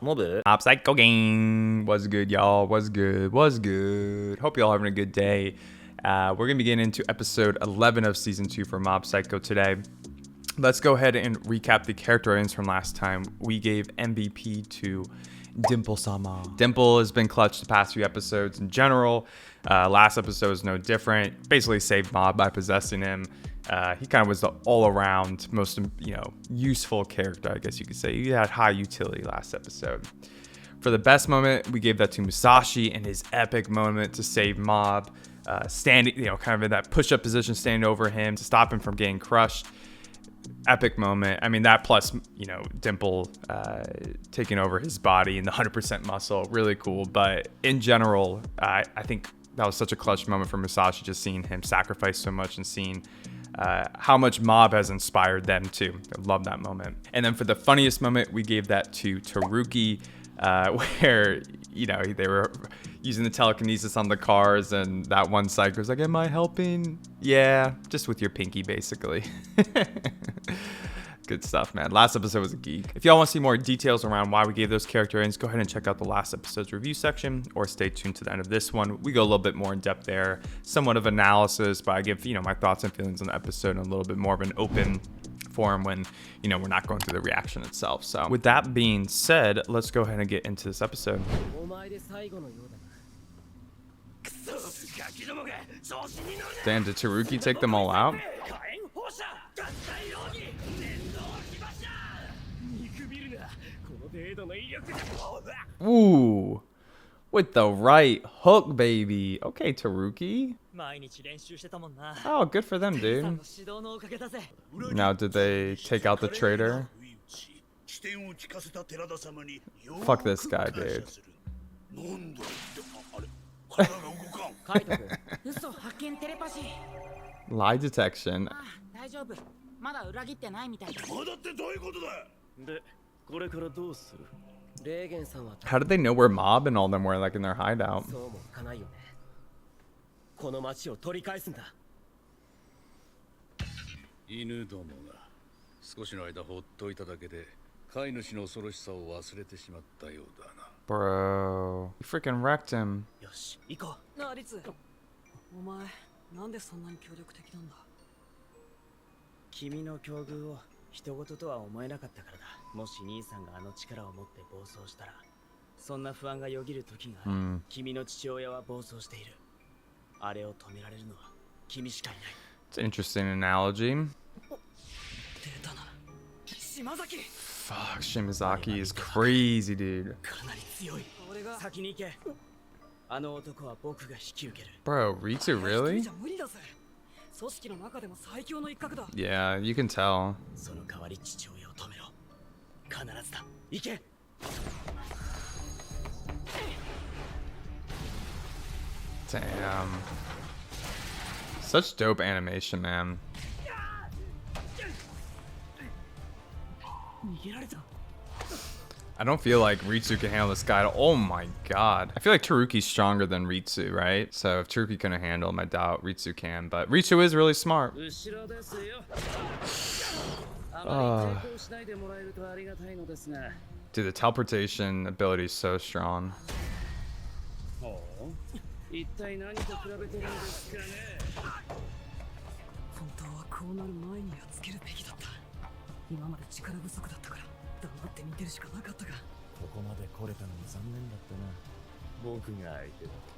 Mob Psycho Gang. What's good, y'all? What's good? What's good? Hope y'all having a good day. We're going to be getting into episode 11 of season 2 for Mob Psycho today. Let's go ahead and recap the character items from last time. We gave MVP to Dimple-sama. Dimple has been clutch the past few episodes in general. Last episode is no different. Basically saved Mob by possessing him. He kind of was the all-around most, useful character, I guess you could say. He had high utility last episode. For the best moment, we gave that to Musashi and his epic moment to save Mob. Standing, kind of in that push-up position, standing over him to stop him from getting crushed. Epic moment. I mean, that plus, Dimple taking over his body and the 100% muscle. Really cool. But in general, I think that was such a clutch moment for Musashi, just seeing him sacrifice so much and seeing how much Mob has inspired them too. I love that moment. And then for the funniest moment, we gave that to Taruki, where, they were using the telekinesis on the cars, and that one psycho was like, am I helping? Yeah, just with your pinky, basically. Good stuff, man. Last episode was a geek. If y'all want to see more details around why we gave those character ends, go ahead and check out the last episode's review section, or stay tuned to the end of this one. We go a little bit more in depth there, somewhat of analysis, but I give, my thoughts and feelings on the episode in a little bit more of an open form when, we're not going through the reaction itself. So with that being said, let's go ahead and get into this episode. Damn, did Taruki take them all out? Ooh, with the right hook, baby. Okay, Taruki. Oh, good for them, dude. Now, did they take out the traitor? Fuck this guy, dude. Lie detection. How did they know where Mob and all them were, like, in their hideout? Bro, you freaking wrecked him. It's an interesting analogy. Fuck, Shimazaki is crazy, dude. Bro, Ritsu, really? Yeah, you can tell. Damn. Such dope animation, man. I don't feel like Ritsu can handle this guy. Oh my god. I feel like Taruki's stronger than Ritsu, right? So if Taruki couldn't handle him, I doubt Ritsu can. But Ritsu is really smart. Dude, the teleportation ability is so strong.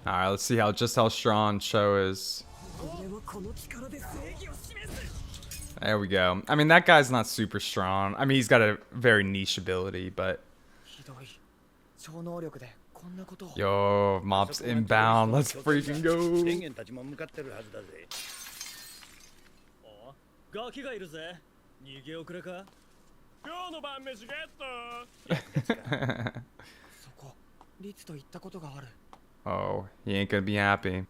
Alright, let's see how strong Cho is. There we go. I mean, that guy's not super strong. I mean, he's got a very niche ability, but... Yo, Mob's inbound. Let's freaking go. Oh, he ain't gonna be happy.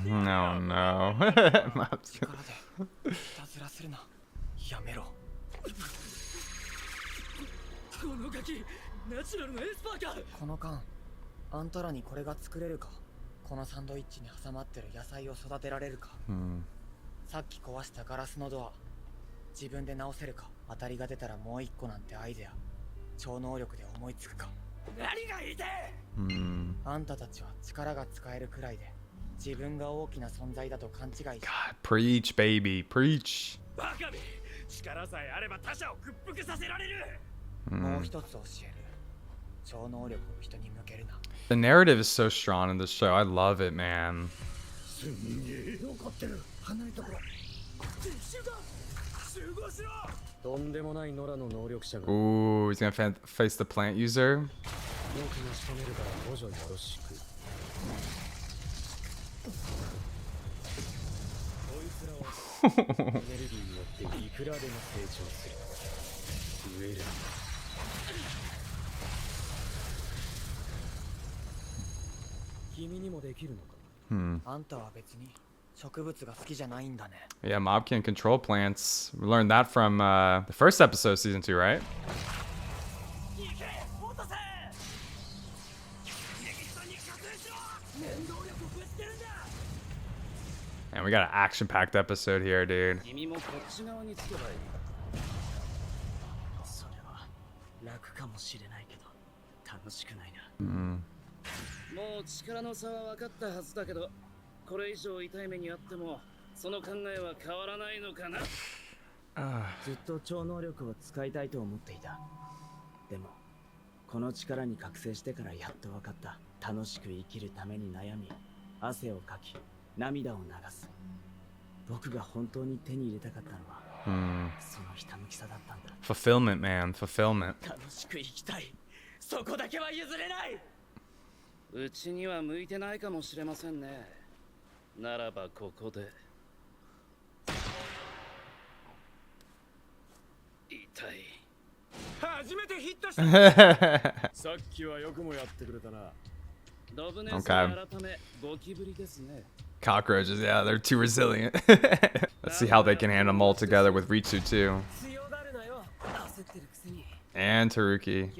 No, no. このサンドイッチに挟まってる野菜を育てられるか、さっき壊したガラスのドア自分で直せるか、当たりが出たらもう一個なんてアイデア超能力で思いつくか。何が言いてえ、あんたたちは力が使えるくらいで自分が大きな存在だと勘違いし。 God, preach, baby, preach. バカめ、力さえあれば他者を屈服させられる。もう一つ教える、超能力を人に向けるな。 The narrative is so strong in this show. I love it, man. すんげえ怒ってる。離れたころ集合しろ。とんでもない野良の能力者が。 Ooh, he's gonna face the plant user. 僕が仕留めるから補助よろしく。こいつらはエネルギーによっていくらでも成長する。植える。君にもできるのか。あんたは別に植物が好きじゃないんだね。 Yeah, Mob can control plants. We learned that from the first episode of season 2, right? And we got an action-packed episode here, dude. 君もこっち側につけばいい。それは楽かもしれないけど楽しくないな。もう力の差は分かったはずだけど、これ以上痛い目にあってもその考えは変わらないのかな。ずっと超能力を使いたいと思っていた。でもこの力に覚醒してからやっと分かった。楽しく生きるために悩み、汗をかき、涙を流す。僕が本当に手に入れたかったのは、そのひたむきさだったんだ。 Fulfillment, man. Fulfillment. 楽しく生きたい。そこだけは譲れない。うちには向いてないかもしれませんね。ならばここで。痛い。初めてヒットした。さっきはよくもやってくれたな。ドブネス改めゴキブリですね。 Cockroaches, yeah, they're too resilient. Let's see how they can handle them all together with Ritsu, too. And Taruki.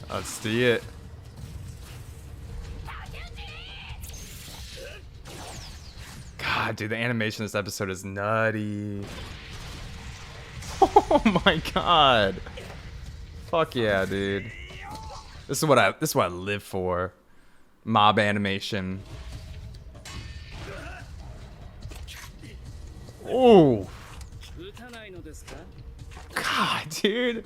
Let's see it. God, dude, the animation in this episode is nutty. Oh my god. Fuck yeah, dude. This is what I live for. Mob animation. Oh. God, dude.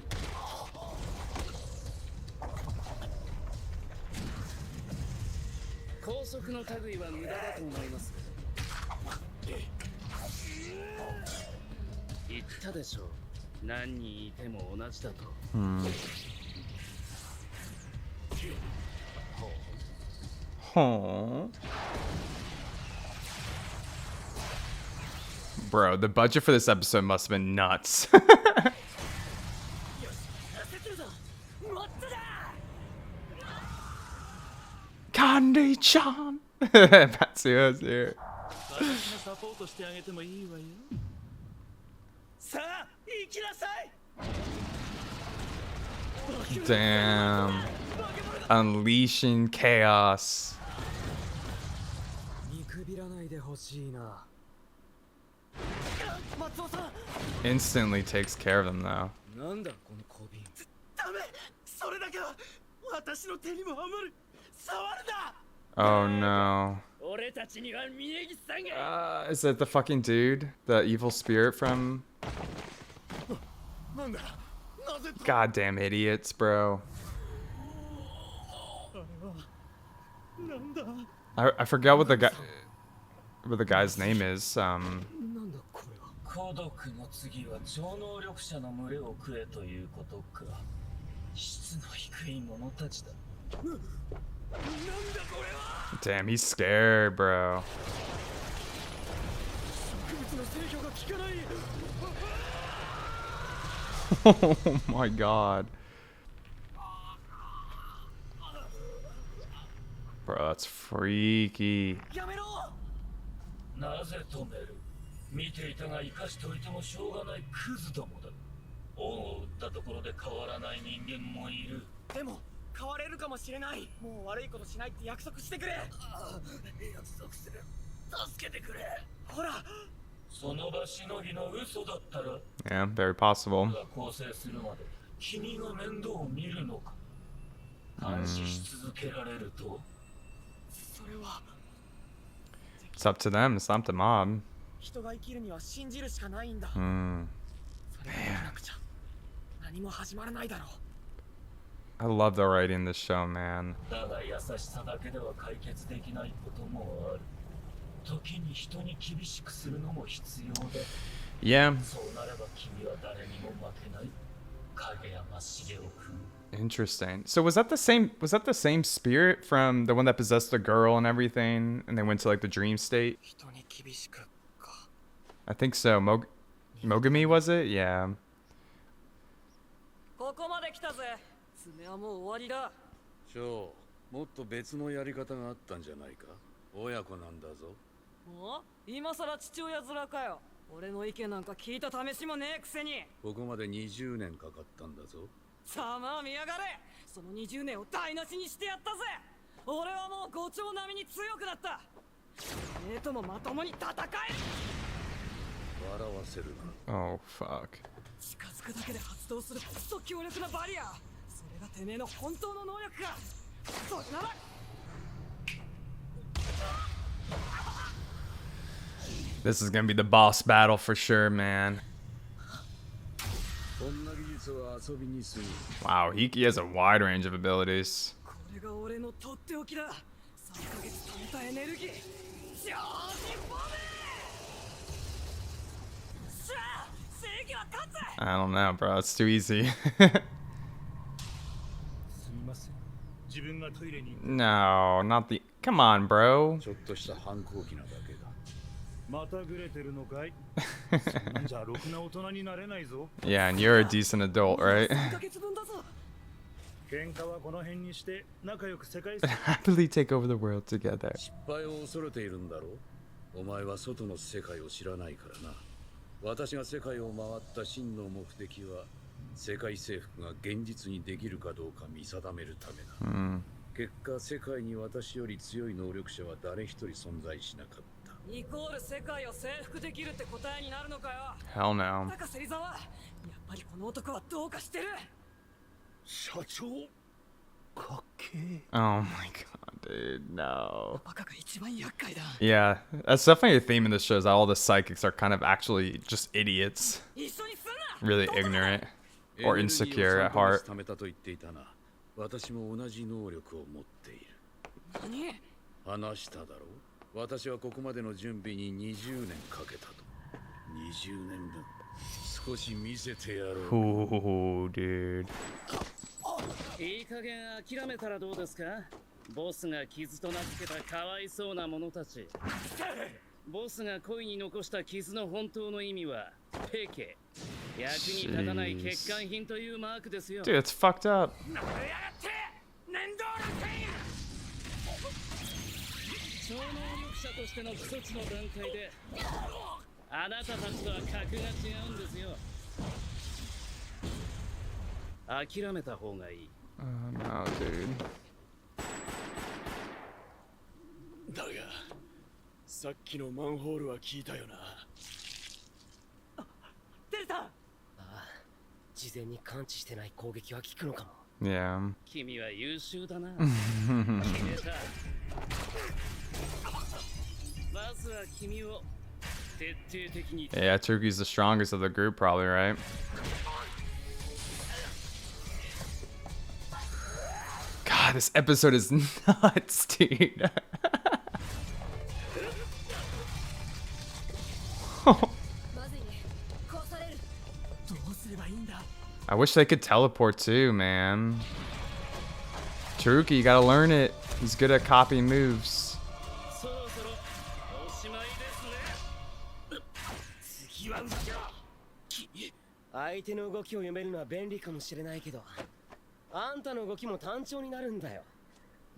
Oh. Bro, the budget for this episode must have been nuts. Candy-chan! Patsuya's here. Damn. Unleashing chaos. Instantly takes care of them though. Oh no. Is that the fucking dude? The evil spirit from... Goddamn idiots, bro. I forgot what the guy's name is. Damn, he's scared, bro. Oh my god. Bro, that's freaky. 恩を売ったところで変わらない人間もいる。でも変われるかもしれない。もう悪いことしないって約束してくれ。約束する。助けてくれ。ほら。その場しのぎの嘘だったら。Yeah, very possible. 更生するまで君が面倒を見るのか。監視し続けられると。それは。It's up to them. It's not the mob. 人が生きるには信じるしかないんだ。 Hmm. それができなくちゃ何も始まらないだろう。 I love the writing in this show, man. だが優しさだけでは解決できないこともある。時に人に厳しくするのも必要だ。 Yeah. そうなれば君は誰にも負けない。影山茂雄君。 Interesting. So was that the same spirit from the one that possessed the girl and everything, and they went to like the dream state? 人に厳しくか。 I think so. Mogami, was it? Yeah. ここまで来たぜ。爪はもう終わりだ。ショー、もっと別のやり方があったんじゃないか。親子なんだぞ。お？今さら父親面かよ。俺の意見なんか聞いた試しもねえくせに。ここまで20年かかったんだぞ。さあまあ見やがれ。その20年を台無しにしてやったぜ。俺はもう5丁並みに強くなった。姉ともまともに戦え。笑わせるな。 Oh fuck. 近づくだけで発動するクソ強力なバリア。それがてめえの本当の能力か。それなら。 This is gonna be the boss battle for sure, man. こんな技術は遊びにすぎ。 Wow, he has a wide range of abilities. これが俺のとっておきだ。3ヶ月溜めたエネルギー。超人ボム。しゃあ、正義は勝つ。 I don't know, bro. It's too easy. すみません。自分がトイレに。 No, not the. Come on, bro. ちょっとした反抗期なだけだ。またぐれてるのかい。そんなんじゃろくな大人になれないぞ。 Yeah, and you're a decent adult, right? 3ヶ月分だぞ。喧嘩はこの辺にして仲良く世界 Happily take over the world together. 失敗を恐れているんだろう。お前は外の世界を知らないからな。私が世界を回った真の目的は、世界征服が現実にできるかどうか見定めるためだ。 Hmm. 結果、世界に私より強い能力者は誰一人存在しなかった。イコール世界を征服できるって答えになるのかよ。 Hell no. だか芹沢、やっぱりこの男はどうかしてる。社長かっけえ。 Oh my god, dude. No. バカが一番厄介だ。 Yeah, that's definitely a theme in this show. Is that all the psychics are kind of actually just idiots, 一緒にすんな。 really ignorant or insecure at heart. 貯めたと言っていたな。私も同じ能力を持っている。何？話しただろう。私はここまでの準備に20年かけたと。20年分。少し見せてやろう。 Ooh, dude. いい加減諦めたらどうですか。ボスが傷と名付けたかわいそうな者たち。ボスが恋に残した傷の本当の意味はペケ。役に立たない欠陥品というマークですよ。 Dude, it's fucked up. 超能力者としての一つの段階であなたたちとは格が違うんですよ。諦めた方がいい。 No, dude. だが、さっきのマンホールは聞いたよな。出た。ああ、事前に感知してない攻撃は効くのかも。 Yeah. 君は優秀だな。決めた。まずは君を徹底的に。 Yeah, Turkey's the strongest of the group, probably, right? God, this episode is nuts, dude. まずいね。殺される。どうすればいいんだ。 I wish they could teleport too, man. Taruki, you gotta learn it. He's good at copying moves. そろそろおしまいですね。次は後ろ。相手の動きを読めるのは便利かもしれないけど、あんたの動きも単調になるんだよ。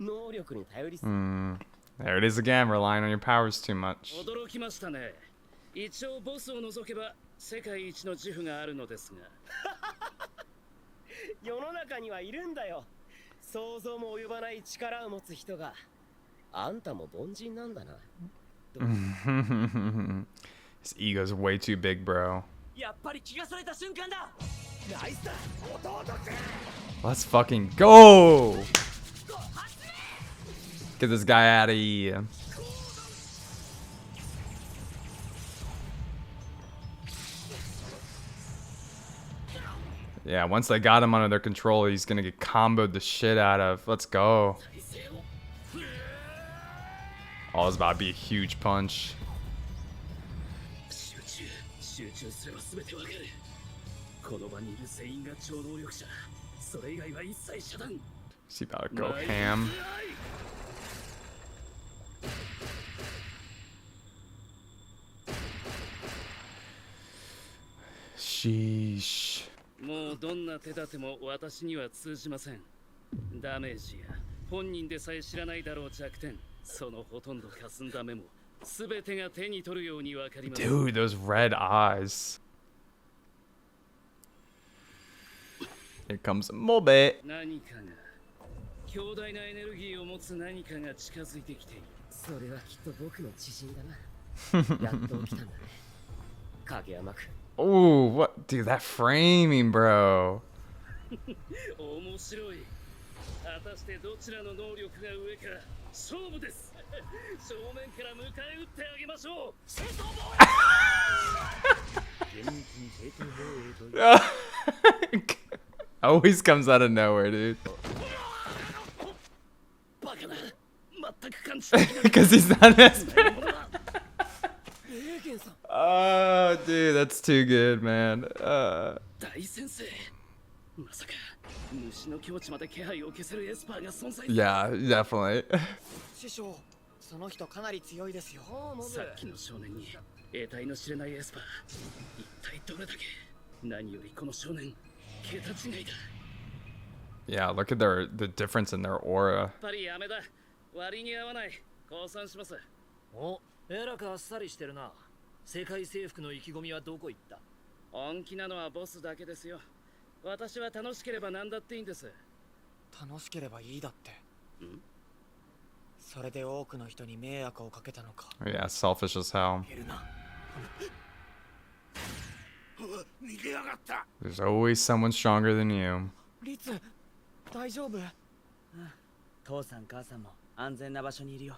能力に頼りすぎ。 There it is again, relying on your powers too much. 驚きましたね。一応ボスを除けば世界一の自負があるのですが。世の中にはいるんだよ。想像も及ばない力を持つ人が。あんたも凡人なんだな。His ego's way too big, bro. やっぱり気がされた瞬間だ。ナイスだ、弟くん。 Let's fucking go! Get this guy out of here. Yeah, once they got him under their control, he's gonna get comboed the shit out of. Let's go. Oh, it's about to be a huge punch. 集中すれば全てわかる。この場にいる全員が超能力者。それ以外は一切遮断。 Is he about to go ham? Sheesh. もうどんな手立ても私には通じません。ダメージや本人でさえ知らないだろう弱点、そのほとんど霞んだ目も全てが手に取るようにわかります。 Dude, those red eyes. Here comes Mobe. 何かが強大なエネルギーを持つ何かが近づいてきている。それはきっと僕の知人だな。やっと起きたんだね。影山くん。 Oh, what? Dude, that framing, bro. 面白い。果たしてどちらの能力が上か勝負です。正面から迎え撃ってあげましょう。戦闘防衛。 Always comes out of nowhere, dude. バカな。全く感じできない。 Because he's not as bad. Oh, dude, that's too good, man. 大先生。まさか虫の境地まで気配を消せるエスパーが存在。 Yeah, definitely. 師匠、その人かなり強いですよ。さっきの少年に得体の知れないエスパー、一体どれだけ。何よりこの少年、桁違いだ。 Yeah, look at the difference in their aura. やっぱりやめだ。割に合わない。降参します。お、えらくあっさりしてるな。世界征服の意気込みはどこ行った？本気なのはボスだけですよ。私は楽しければ何だっていいんです。楽しければいいだって。ん？それで多くの人に迷惑をかけたのか。 Yeah, selfish as hell. いるな。 逃げやがった。 There's always someone stronger than you. リツ、大丈夫？父さん母さんも安全な場所にいるよ。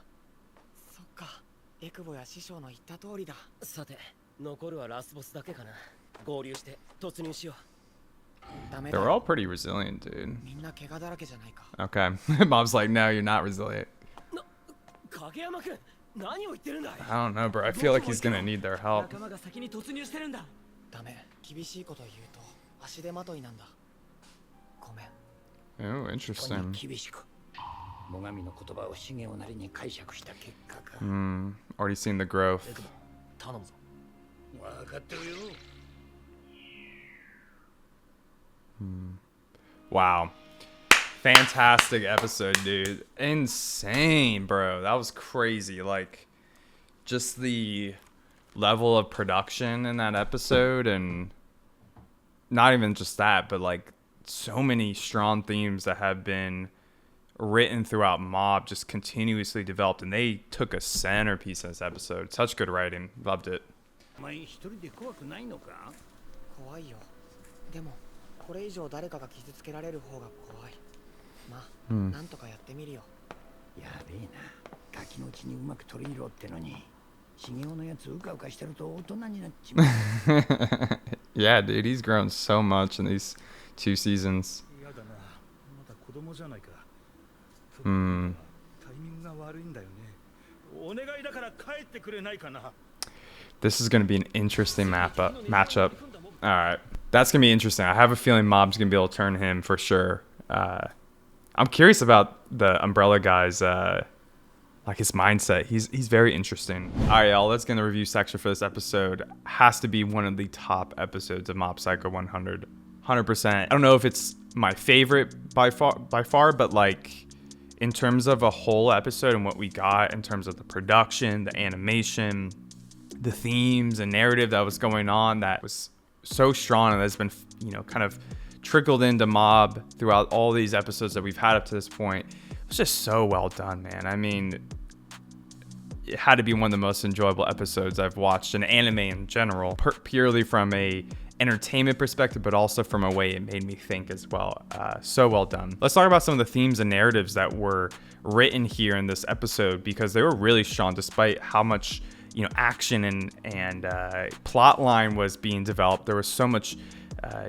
そっか。エクボや師匠の言った通りだ。さて、残るはラスボスだけかな。合流して突入しよう。ダメ They だ。 were all pretty resilient, dude. みんな怪我だらけじゃないか。 Okay. Mom's like, no, you're not resilient. 影山くん、何を言ってるんだい。 I don't know, bro. I feel like he's gonna need their help. 仲間が先に突入してるんだ。ダメ。厳しいこと言うと足手まといなんだ。ごめん。 Oh, interesting. 厳しく。最上の言葉をシゲオなりに解釈した結果か。Hmm. Already seen the growth. 頼むぞ。分かってるよ。 Wow. Fantastic episode, dude. Insane, bro. That was crazy. Like, just the level of production in that episode, and not even just that, but like so many strong themes that have been written throughout Mob just continuously developed, and they took a centerpiece in this episode. Such good writing. Loved it. お前一人で怖くないのか？怖いよ。でもこれ以上誰かが傷つけられる方が怖い。まあ、なんとかやってみるよ。やべえな。ガキのうちにうまく取り入ろうってのに、シゲオのやつうかうかしてると大人になっちまう。 Yeah, dude, he's grown so much in these 2 seasons. 嫌だな。まだ子供じゃないか。Hmm. タイミングが悪いんだよね。お願いだから帰ってくれないかな。 This is going to be an interesting matchup. All right. That's going to be interesting. I have a feeling Mob's going to be able to turn him for sure. I'm curious about the Umbrella guy's, like his mindset. He's very interesting. All right, y'all. Let's get in the review section for this episode. Has to be one of the top episodes of Mob Psycho 100. 100%. I don't know if it's my favorite by far, but like in terms of a whole episode and what we got in terms of the production, the animation, the themes and narrative that was going on that was so strong and that's been, kind of trickled into Mob throughout all these episodes that we've had up to this point. It's just so well done, man. I mean, it had to be one of the most enjoyable episodes I've watched in anime in general, purely from a entertainment perspective, but also from a way it made me think as well. So well done. Let's talk about some of the themes and narratives that were written here in this episode, because they were really strong despite how much action and plot line was being developed. There was so much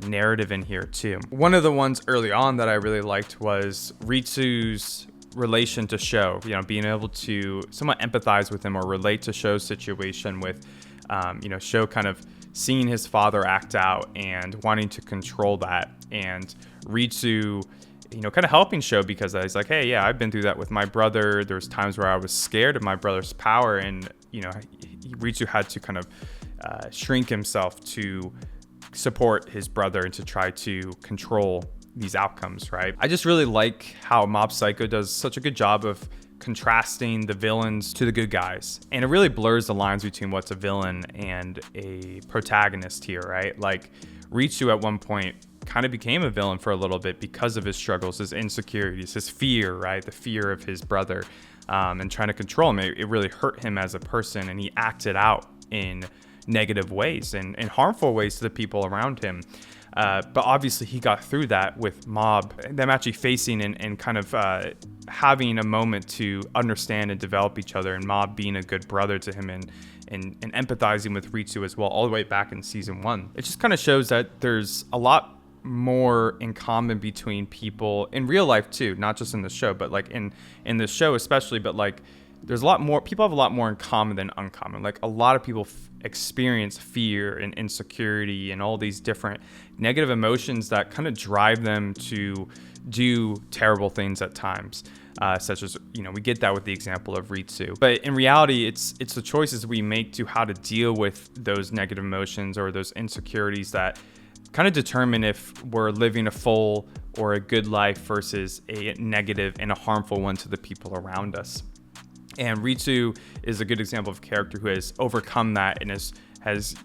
narrative in here too. One of the ones early on that I really liked was Ritsu's relation to Sho, being able to somewhat empathize with him or relate to Sho's situation with, Sho kind of seeing his father act out and wanting to control that, and Ritsu, kind of helping Sho because he's like, hey, yeah, I've been through that with my brother. There's times where I was scared of my brother's power, and, Ritsu had to kind of shrink himself to support his brother and to try to control these outcomes, right? I just really like how Mob Psycho does such a good job of contrasting the villains to the good guys, and it really blurs the lines between what's a villain and a protagonist here, right? Like Ritsu at one point kind of became a villain for a little bit because of his struggles, his insecurities, his fear, right? The fear of his brother, and trying to control him. It really hurt him as a person, and he acted out in negative ways and harmful ways to the people around him. But obviously he got through that with Mob, them actually facing and kind of having a moment to understand and develop each other, and Mob being a good brother to him and empathizing with Ritsu as well, all the way back in season 1. It just kind of shows that there's a lot more in common between people in real life too, not just in the show, but like in the show especially, but like there's a lot more, people have a lot more in common than uncommon. Like a lot of people experience fear and insecurity and all these different negative emotions that kind of drive them to do terrible things at times, such as, we get that with the example of Ritsu. But in reality, it's the choices we make to how to deal with those negative emotions or those insecurities that kind of determine if we're living a full or a good life versus a negative and a harmful one to the people around us. And Ritsu is a good example of a character who has overcome that and has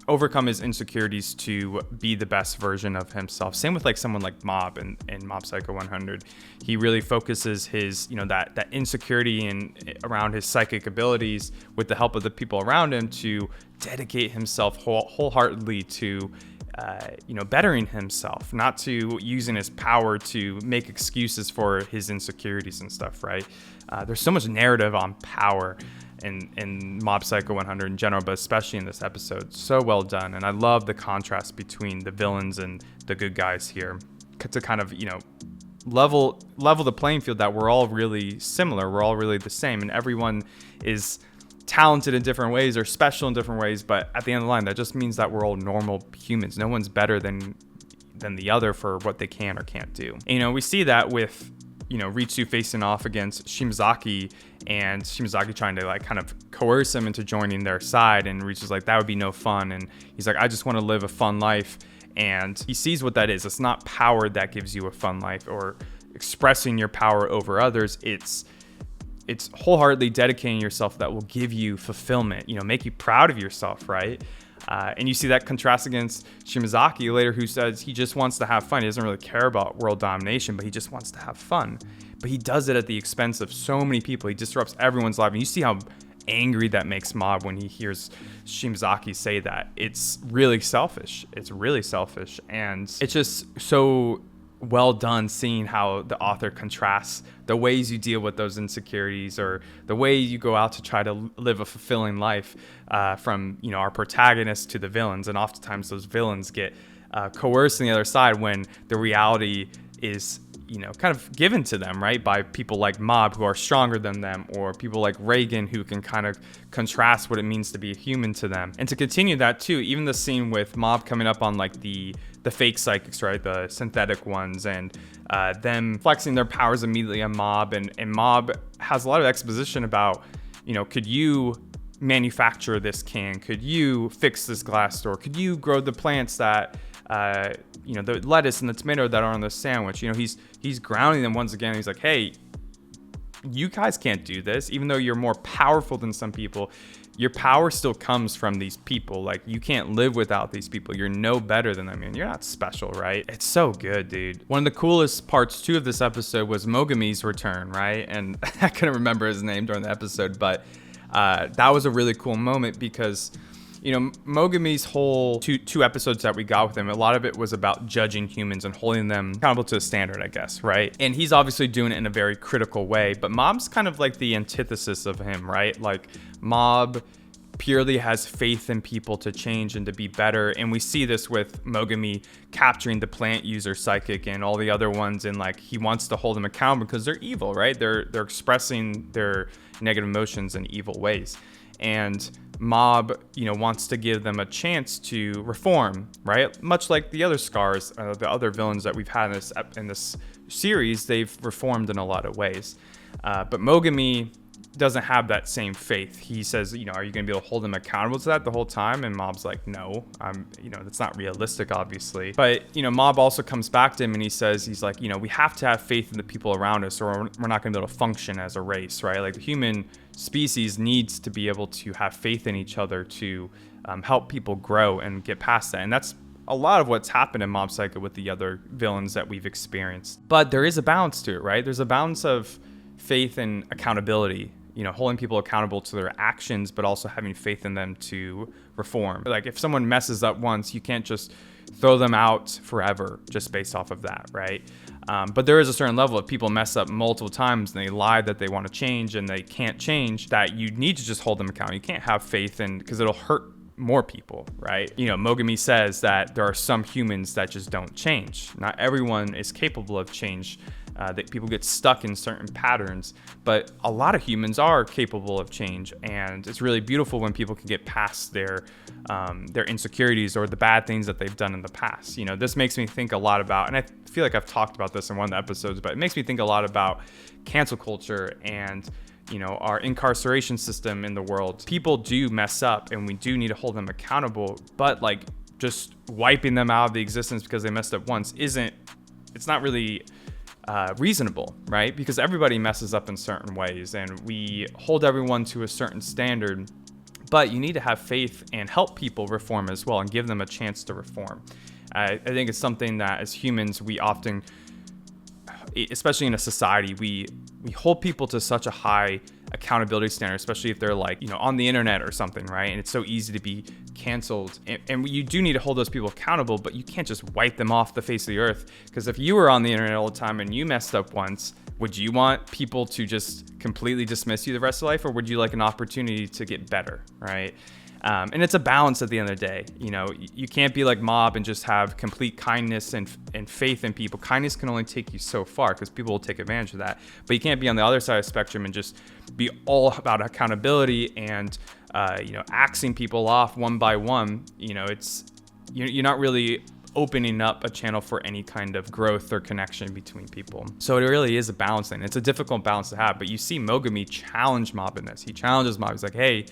overcome his insecurities to be the best version of himself. Same with like someone like Mob in Mob Psycho 100. He really focuses his, that insecurity and around his psychic abilities with the help of the people around him to dedicate himself wholeheartedly to bettering himself, not to using his power to make excuses for his insecurities and stuff, right? There's so much narrative on power in Mob Psycho 100 in general, but especially in this episode. So well done. And I love the contrast between the villains and the good guys here to kind of, level the playing field, that we're all really similar. We're all really the same, and everyone is talented in different ways or special in different ways, but at the end of the line, that just means that we're all normal humans. No one's better than the other for what they can or can't do. And, we see that with Ritsu facing off against Shimazaki, and Shimazaki trying to like kind of coerce him into joining their side, and Ritsu's like, that would be no fun, and he's like, I just want to live a fun life. And he sees what that is. It's not power that gives you a fun life or expressing your power over others. It's wholeheartedly dedicating yourself that will give you fulfillment, make you proud of yourself, right? And you see that contrast against Shimazaki later, who says he just wants to have fun. He doesn't really care about world domination, but he just wants to have fun. But he does it at the expense of so many people. He disrupts everyone's life. And you see how angry that makes Mob when he hears Shimazaki say that. It's really selfish. And it's just so well done seeing how the author contrasts the ways you deal with those insecurities or the way you go out to try to live a fulfilling life, from our protagonists to the villains. And oftentimes those villains get coerced on the other side when the reality is kind of given to them, right, by people like Mob who are stronger than them, or people like Reagan who can kind of contrast what it means to be a human to them. And to continue that too, even the scene with Mob coming up on like the fake psychics, right, the synthetic ones, and them flexing their powers immediately on Mob, and Mob has a lot of exposition about, could you manufacture this can? Could you fix this glass door? Could you grow the plants that the lettuce and the tomato that are on the sandwich? He's grounding them once again. He's like, hey, you guys can't do this. Even though you're more powerful than some people, your power still comes from these people. Like, you can't live without these people. You're no better than them, and you're not special, right? It's so good, dude. One of the coolest parts too of this episode was Mogami's return, right? And I couldn't remember his name during the episode, but that was a really cool moment because, you know, Mogami's whole two episodes that we got with him, a lot of it was about judging humans and holding them accountable to a standard, I guess, right? And he's obviously doing it in a very critical way, but Mob's kind of like the antithesis of him, right? Like, Mob purely has faith in people to change and to be better, and we see this with Mogami capturing the plant user psychic and all the other ones, and like, he wants to hold them accountable because they're evil, right? They're expressing their negative emotions in evil ways, and Mob, you know, wants to give them a chance to reform, right? Much like the other Scars, the other villains that we've had in this series, they've reformed in a lot of ways. But Mogami doesn't have that same faith. He says, you know, are you going to be able to hold him accountable to that the whole time? And Mob's like, no, you know, that's not realistic, obviously. But, you know, Mob also comes back to him and he says, he's like, you know, we have to have faith in the people around us or we're not going to be able to function as a race, right? Like, the human species needs to be able to have faith in each other to help people grow and get past that. And that's a lot of what's happened in Mob Psycho with the other villains that we've experienced. But there is a balance to it, right? There's a balance of faith and accountability, you know, holding people accountable to their actions, but also having faith in them to reform. Like, if someone messes up once, you can't just throw them out forever just based off of that, right? But there is a certain level of people mess up multiple times and they lie that they want to change and they can't change, that you need to just hold them accountable. You can't have faith in, because it'll hurt more people, right? You know, Mogami says that there are some humans that just don't change. Not everyone is capable of change. That people get stuck in certain patterns, but a lot of humans are capable of change, and it's really beautiful when people can get past their insecurities or the bad things that they've done in the past. You know, this makes me think a lot about, and I feel like I've talked about this in one of the episodes, but it makes me think a lot about cancel culture and, you know, our incarceration system in the world. People do mess up, and we do need to hold them accountable, but like, just wiping them out of the existence because they messed up once it's not really reasonable, right? Because everybody messes up in certain ways and we hold everyone to a certain standard, but you need to have faith and help people reform as well and give them a chance to reform. I think it's something that as humans, we often, especially in a society, we hold people to such a high accountability standard, especially if they're like, you know, on the internet or something, right? And it's so easy to be canceled. And you do need to hold those people accountable, but you can't just wipe them off the face of the earth. Because if you were on the internet all the time and you messed up once, would you want people to just completely dismiss you the rest of life, or would you like an opportunity to get better, right? And it's a balance at the end of the day. You know, you can't be like Mob and just have complete kindness and faith in people. Kindness can only take you so far because people will take advantage of that. But you can't be on the other side of the spectrum and just be all about accountability and, you know, axing people off one by one. You know, you're not really opening up a channel for any kind of growth or connection between people. So it really is a balance thing. It's a difficult balance to have. But you see Mogami challenge Mob in this. He challenges Mob. He's like, hey,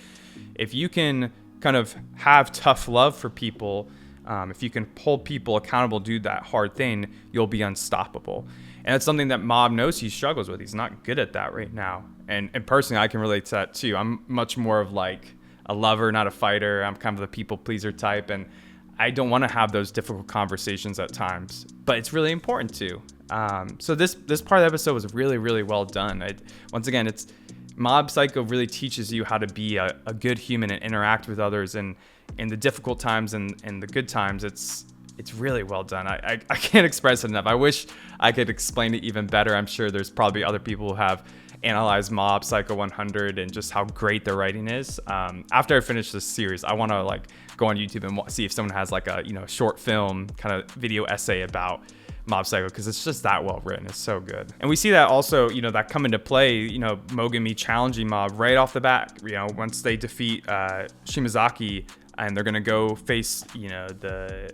if you can kind of have tough love for people, if you can hold people accountable, do that hard thing, you'll be unstoppable. And it's something that Mob knows he struggles with. He's not good at that right now. And personally, I can relate to that too. I'm much more of like a lover, not a fighter. I'm kind of the people pleaser type, and I don't want to have those difficult conversations at times, but it's really important to. So this part of the episode was really, really well done. Once again, Mob Psycho really teaches you how to be a good human and interact with others, and in the difficult times and the good times, it's really well done. I can't express it enough. I wish I could explain it even better. I'm sure there's probably other people who have analyzed Mob Psycho 100 and just how great the writing is. After I finish this series, I want to like go on YouTube and see if someone has like a, you know, short film kind of video essay about Mob Psycho, because it's just that well written. It's so good. And we see that also, you know, that come into play, you know, Mogami challenging Mob right off the bat, you know, once they defeat SHIMAZAKI, and they're going to go face, you know, the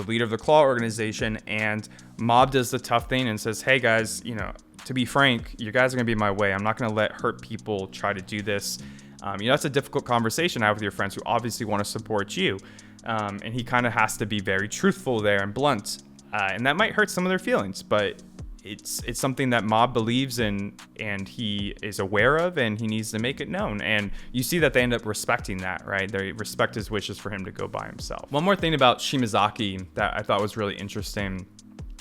leader of the Claw organization, and Mob does the tough thing and says, hey guys, you know, to be frank, you guys are going to be in my way. I'm not going to let hurt people try to do this. You know, that's a difficult conversation to have with your friends who obviously want to support you. And he kind of has to be very truthful there and blunt. And that might hurt some of their feelings, but it's something that Mob believes in and he is aware of, and he needs to make it known. And you see that they end up respecting that, right? They respect his wishes for him to go by himself. One more thing about Shimazaki that I thought was really interesting.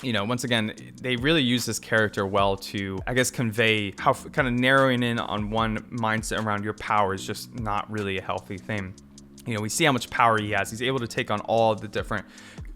Once again, they really use this character well to, I guess, convey how kind of narrowing in on one mindset around your power is just not really a healthy thing. We see how much power he has. He's able to take on all the different,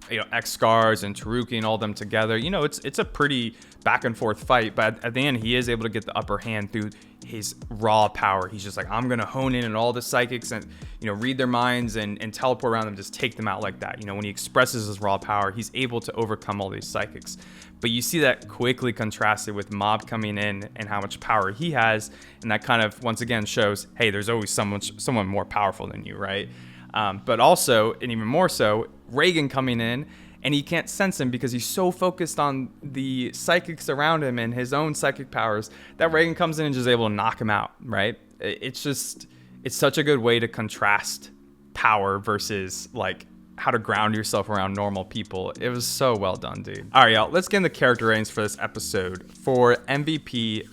X-Scars and Taruki and all them together. It's a pretty back and forth fight, but at the end, he is able to get the upper hand through his raw power. He's just like, I'm going to hone in on all the psychics and, read their minds and teleport around them, just take them out like that. When he expresses his raw power, he's able to overcome all these psychics. But you see that quickly contrasted with Mob coming in and how much power he has. And that kind of, once again, shows, hey, there's always someone more powerful than you, right? But also, and even more so, Reagan coming in, and he can't sense him because he's so focused on the psychics around him and his own psychic powers that Reagan comes in and just able to knock him out, right? It's such a good way to contrast power versus like how to ground yourself around normal people. It was so well done, dude. All right, y'all, let's get into character ratings for this episode. For MVP,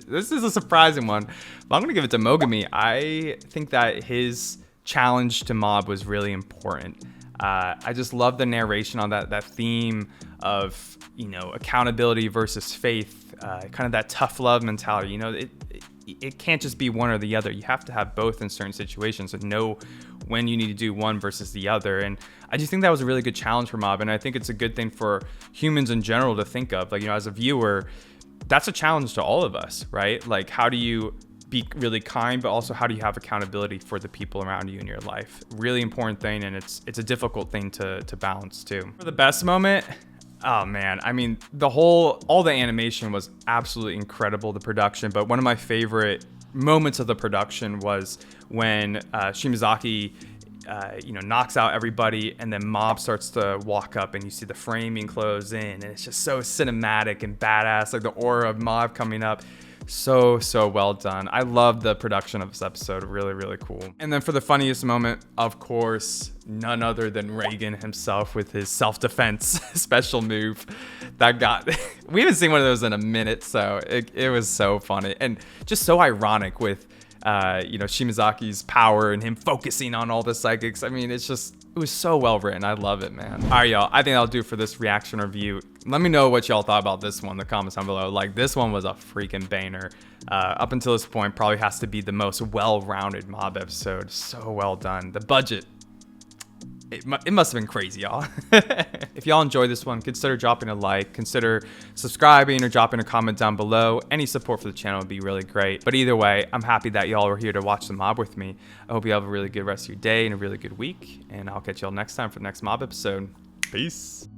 this is a surprising one, but I'm gonna give it to Mogami. I think that his challenge to Mob was really important. I just love the narration on that theme of, accountability versus faith, kind of that tough love mentality. It can't just be one or the other. You have to have both in certain situations and know when you need to do one versus the other. And I just think that was a really good challenge for Mob. And I think it's a good thing for humans in general to think of. Like, as a viewer, that's a challenge to all of us, right? Like, how do you be really kind, but also how do you have accountability for the people around you in your life? Really important thing, and it's a difficult thing to balance too. For the best moment, oh man, I mean, all the animation was absolutely incredible, the production, but one of my favorite moments of the production was when Shimazaki knocks out everybody, and then Mob starts to walk up, and you see the framing close in, and it's just so cinematic and badass, like the aura of Mob coming up. So well done. I love the production of this episode. Really, really cool. And then for the funniest moment, of course, none other than Reagan himself with his self-defense special move that we haven't seen one of those in a minute, so it was so funny and just so ironic with Shimazaki's power and him focusing on all the psychics. I mean, it was so well written. I love it, man. All right, y'all, I think that'll do for this reaction review. Let me know what y'all thought about this one in the comments down below. Like, this one was a freaking banger. Up until this point, probably has to be the most well-rounded Mob episode. So well done. The budget, it must have been crazy, y'all. If y'all enjoyed this one, consider dropping a like, consider subscribing or dropping a comment down below. Any support for the channel would be really great. But either way, I'm happy that y'all are here to watch the Mob with me. I hope you have a really good rest of your day and a really good week. And I'll catch y'all next time for the next Mob episode. Peace.